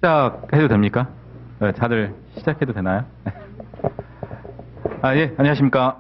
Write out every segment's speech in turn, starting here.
시작해도 됩니까? 네, 다들 시작해도 되나요? 예, 안녕하십니까.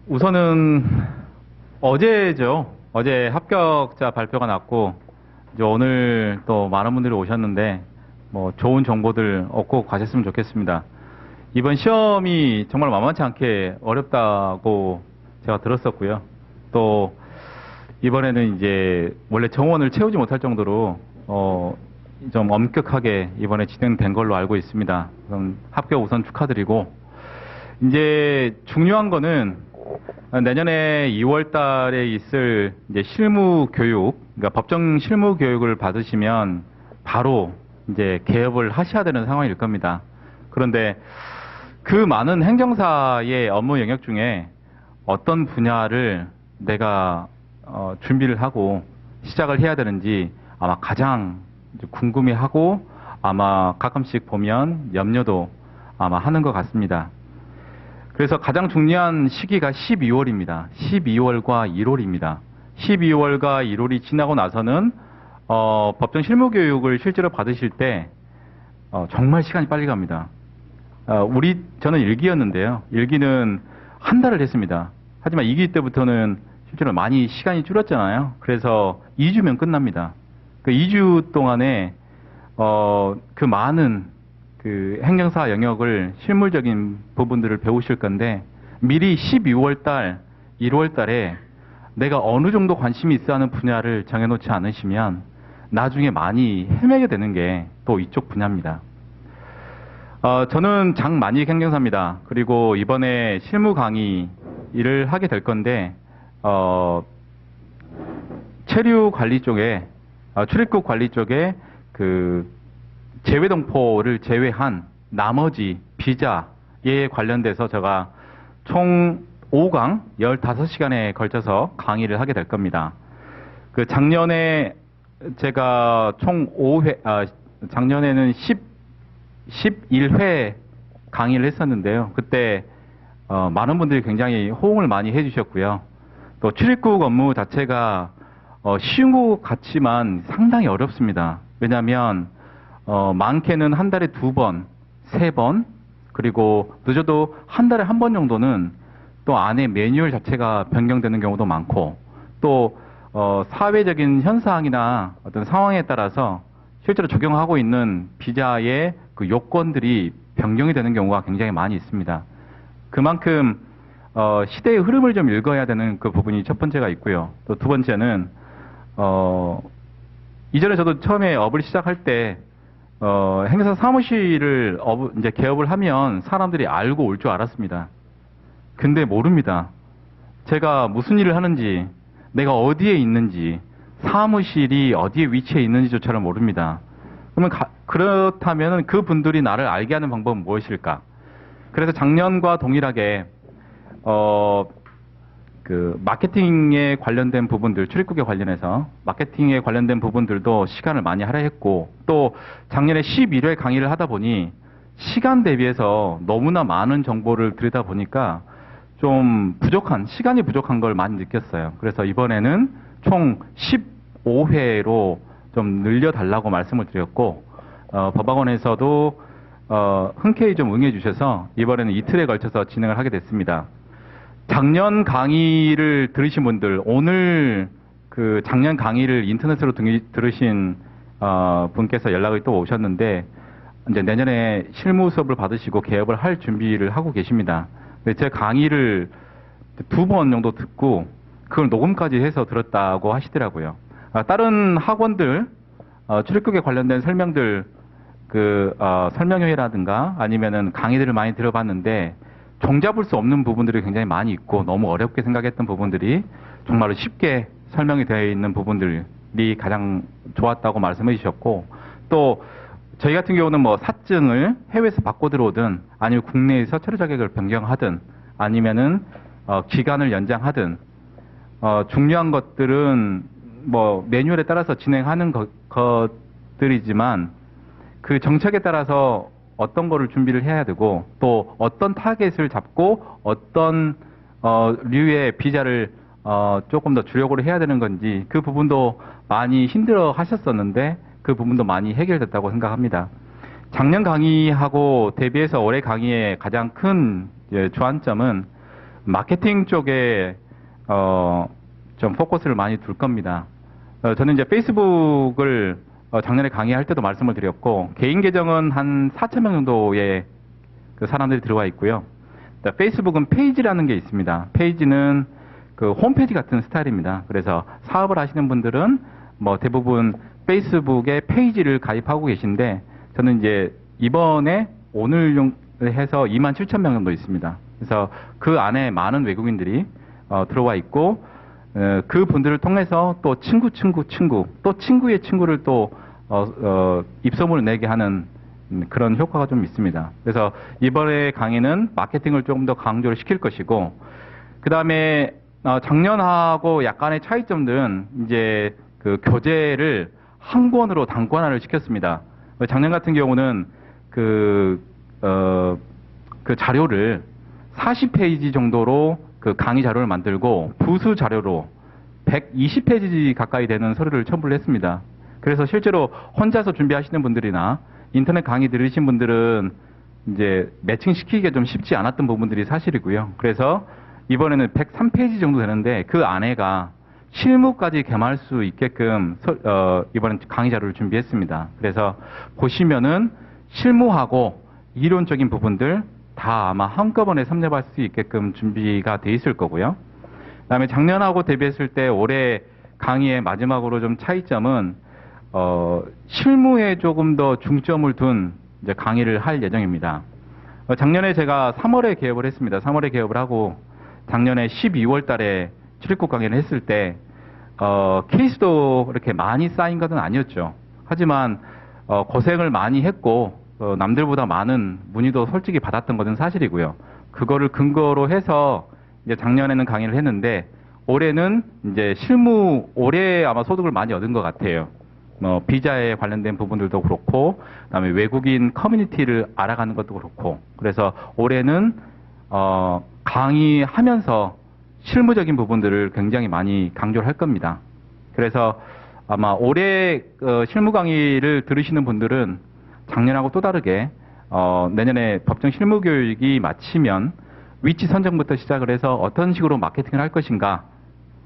우선은 어제죠. 어제 합격자 발표가 났고, 이제 오늘 또 많은 분들이 오셨는데, 뭐 좋은 정보들 얻고 가셨으면 좋겠습니다. 이번 시험이 정말 만만치 않게 어렵다고 제가 들었었고요. 또 이번에는 이제 원래 정원을 채우지 못할 정도로 좀 엄격하게 이번에 진행된 걸로 알고 있습니다. 그럼 합격 우선 축하드리고, 이제 중요한 거는 내년에 2월 달에 있을 이제 실무 교육, 그러니까 법정 실무 교육을 받으시면 바로 이제 개업을 하셔야 되는 상황일 겁니다. 그런데 그 많은 행정사의 업무 영역 중에 어떤 분야를 내가 준비를 하고 시작을 해야 되는지 아마 가장 궁금해하고 아마 가끔씩 보면 염려도 아마 하는 것 같습니다. 그래서 가장 중요한 시기가 12월입니다. 12월과 1월입니다. 12월과 1월이 지나고 나서는 법정 실무 교육을 실제로 받으실 때 정말 시간이 빨리 갑니다. 저는 1기였는데요. 1기는 한 달을 했습니다. 하지만 2기 때부터는 실제로 많이 시간이 줄었잖아요. 그래서 2주면 끝납니다. 그 2주 동안에 그 많은 그 행정사 영역을 실물적인 부분들을 배우실 건데, 미리 12월 달, 1월 달에 내가 어느 정도 관심이 있어 하는 분야를 정해놓지 않으시면 나중에 많이 헤매게 되는 게 또 이쪽 분야입니다. 저는 장만익 행정사입니다. 그리고 이번에 실무 강의 일을 하게 될 건데, 체류 관리 쪽에, 출입국 관리 쪽에 그 재외동포를 제외한 나머지 비자에 관련돼서 제가 총 5강 15시간에 걸쳐서 강의를 하게 될 겁니다. 그 작년에 제가 총 5회, 작년에는 11회 강의를 했었는데요. 그때 많은 분들이 굉장히 호응을 많이 해주셨고요. 또 출입국 업무 자체가 쉬운 것 같지만 상당히 어렵습니다. 왜냐하면 많게는 한 달에 2번, 3번, 그리고 늦어도 한 달에 한 번 정도는 또 안에 매뉴얼 자체가 변경되는 경우도 많고, 또 사회적인 현상이나 어떤 상황에 따라서 실제로 적용하고 있는 비자의 그 요건들이 변경이 되는 경우가 굉장히 많이 있습니다. 그만큼 시대의 흐름을 좀 읽어야 되는 그 부분이 첫 번째가 있고요. 또 두 번째는 이전에 저도 처음에 업을 시작할 때 행사 사무실을 이제 개업을 하면 사람들이 알고 올 줄 알았습니다. 근데 모릅니다. 제가 무슨 일을 하는지, 내가 어디에 있는지, 사무실이 어디에 위치해 있는지조차를 모릅니다. 그러면 그렇다면 그 분들이 나를 알게 하는 방법은 무엇일까? 그래서 작년과 동일하게 그 마케팅에 관련된 부분들, 출입국에 관련해서 마케팅에 관련된 부분들도 시간을 많이 할애했고, 또 작년에 11회 강의를 하다 보니 시간 대비해서 너무나 많은 정보를 들여다 보니까 좀 시간이 부족한 걸 많이 느꼈어요. 그래서 이번에는 총 15회로 좀 늘려달라고 말씀을 드렸고, 법학원에서도 흔쾌히 좀 응해 주셔서 이번에는 이틀에 걸쳐서 진행을 하게 됐습니다. 작년 강의를 들으신 분들, 오늘 그 작년 강의를 인터넷으로 들으신 분께서 연락이 또 오셨는데, 이제 내년에 실무 수업을 받으시고 개업을 할 준비를 하고 계십니다. 근데 제 강의를 2번 정도 듣고 그걸 녹음까지 해서 들었다고 하시더라고요. 다른 학원들 출입국에 관련된 설명들, 설명회라든가 아니면은 강의들을 많이 들어봤는데 종잡을 수 없는 부분들이 굉장히 많이 있고, 너무 어렵게 생각했던 부분들이 정말로 쉽게 설명이 되어 있는 부분들이 가장 좋았다고 말씀해 주셨고, 또 저희 같은 경우는 뭐 사증을 해외에서 받고 들어오든 아니면 국내에서 체류 자격을 변경하든 아니면은 기간을 연장하든 중요한 것들은 뭐 매뉴얼에 따라서 진행하는 것들이지만 그 정책에 따라서 어떤 거를 준비를 해야 되고, 또 어떤 타겟을 잡고 어떤 류의 비자를 조금 더 주력으로 해야 되는 건지 그 부분도 많이 힘들어 하셨었는데 그 부분도 많이 해결됐다고 생각합니다. 작년 강의하고 대비해서 올해 강의의 가장 큰 주안점은 마케팅 쪽에 좀 포커스를 많이 둘 겁니다. 저는 이제 페이스북을 작년에 강의할 때도 말씀을 드렸고 개인 계정은 한 4,000명 정도의 그 사람들이 들어와 있고요. 페이스북은 페이지라는 게 있습니다. 페이지는 그 홈페이지 같은 스타일입니다. 그래서 사업을 하시는 분들은 뭐 대부분 페이스북에 페이지를 가입하고 계신데 저는 이제 이번에 오늘 해서 27,000명 정도 있습니다. 그래서 그 안에 많은 외국인들이 들어와 있고 그 분들을 통해서 또 친구 또 친구의 친구를 또 입소문을 내게 하는 그런 효과가 좀 있습니다. 그래서 이번에 강의는 마케팅을 조금 더 강조를 시킬 것이고 그 다음에 작년하고 약간의 차이점들은 이제 그 교재를 한 권으로 단권화를 시켰습니다. 작년 같은 경우는 그 자료를 40페이지 정도로 그 강의 자료를 만들고 부수 자료로 120페이지 가까이 되는 서류를 첨부를 했습니다. 그래서 실제로 혼자서 준비하시는 분들이나 인터넷 강의 들으신 분들은 이제 매칭시키기가 좀 쉽지 않았던 부분들이 사실이고요. 그래서 이번에는 103페이지 정도 되는데 그 안에가 실무까지 겸할 수 있게끔 이번엔 강의 자료를 준비했습니다. 그래서 보시면은 실무하고 이론적인 부분들 다 아마 한꺼번에 섭렵할 수 있게끔 준비가 돼 있을 거고요. 그다음에 작년하고 대비했을 때 올해 강의의 마지막으로 좀 차이점은 실무에 조금 더 중점을 둔 이제 강의를 할 예정입니다. 작년에 제가 3월에 개업을 했습니다. 3월에 개업을 하고 작년에 12월 달에 출입국 강의를 했을 때 케이스도 그렇게 많이 쌓인 것은 아니었죠. 하지만 고생을 많이 했고 남들보다 많은 문의도 솔직히 받았던 것은 사실이고요. 그거를 근거로 해서 이제 작년에는 강의를 했는데 올해는 이제 올해 아마 소득을 많이 얻은 것 같아요. 비자에 관련된 부분들도 그렇고, 그다음에 외국인 커뮤니티를 알아가는 것도 그렇고, 그래서 올해는 강의하면서 실무적인 부분들을 굉장히 많이 강조를 할 겁니다. 그래서 아마 올해 실무 강의를 들으시는 분들은 작년하고 또 다르게 내년에 법정 실무 교육이 마치면 위치 선정부터 시작을 해서 어떤 식으로 마케팅을 할 것인가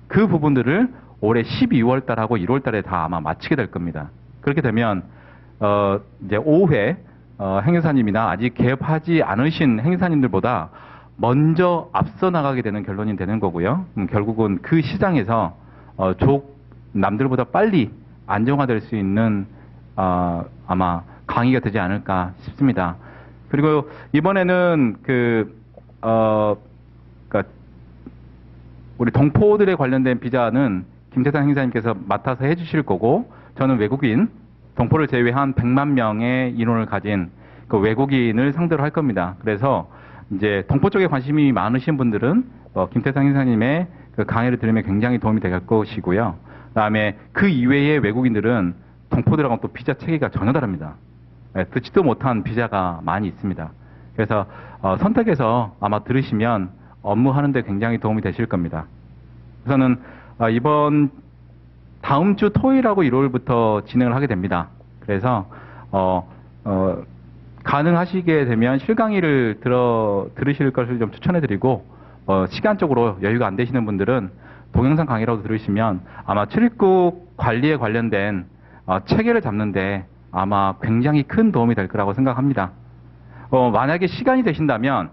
그 부분들을 올해 12월 달하고 1월 달에 다 아마 마치게 될 겁니다. 그렇게 되면 이제 5회 행사님이나 아직 개업하지 않으신 행사님들보다 먼저 앞서 나가게 되는 결론이 되는 거고요. 결국은 그 시장에서 남들보다 빨리 안정화될 수 있는 아마 강의가 되지 않을까 싶습니다. 그리고 이번에는 그러니까 우리 동포들에 관련된 비자는 김태상 행사님께서 맡아서 해주실 거고, 저는 외국인 동포를 제외한 100만 명의 인원을 가진 그 외국인을 상대로 할 겁니다. 그래서 이제 동포 쪽에 관심이 많으신 분들은 김태상 행사님의 그 강의를 들으면 굉장히 도움이 될 것이고요. 그다음에 그 이외의 외국인들은 동포들하고는 또 비자 체계가 전혀 다릅니다. 듣지도 못한 비자가 많이 있습니다. 그래서 선택해서 아마 들으시면 업무하는데 굉장히 도움이 되실 겁니다. 우선은 다음 주 토요일하고 일요일부터 진행을 하게 됩니다. 그래서 가능하시게 되면 실강의를 들으실 것을 좀 추천해드리고 시간적으로 여유가 안 되시는 분들은 동영상 강의라도 들으시면 아마 출입국 관리에 관련된 체계를 잡는데 아마 굉장히 큰 도움이 될 거라고 생각합니다. 만약에 시간이 되신다면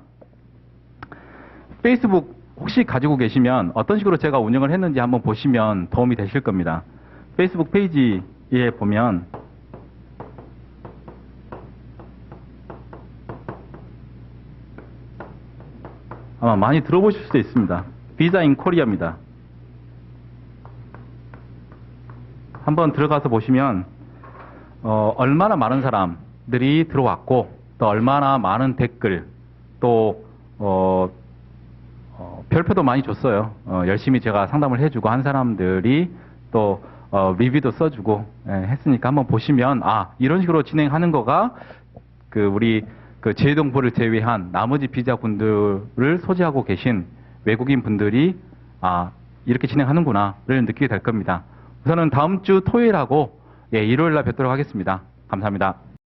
페이스북 혹시 가지고 계시면 어떤 식으로 제가 운영을 했는지 한번 보시면 도움이 되실 겁니다. 페이스북 페이지에 보면 아마 많이 들어보실 수도 있습니다. 비자 인 코리아입니다. 한번 들어가서 보시면 얼마나 많은 사람들이 들어왔고 또 얼마나 많은 댓글 또 별표도 많이 줬어요. 열심히 제가 상담을 해주고 한 사람들이 또 리뷰도 써주고 했으니까 한번 보시면 이런 식으로 진행하는 거가 우리 재동포를 제외한 나머지 비자군들을 소지하고 계신 외국인 분들이 이렇게 진행하는구나를 느끼게 될 겁니다. 우선은 다음 주 토요일하고 예, 일요일 날 뵙도록 하겠습니다. 감사합니다.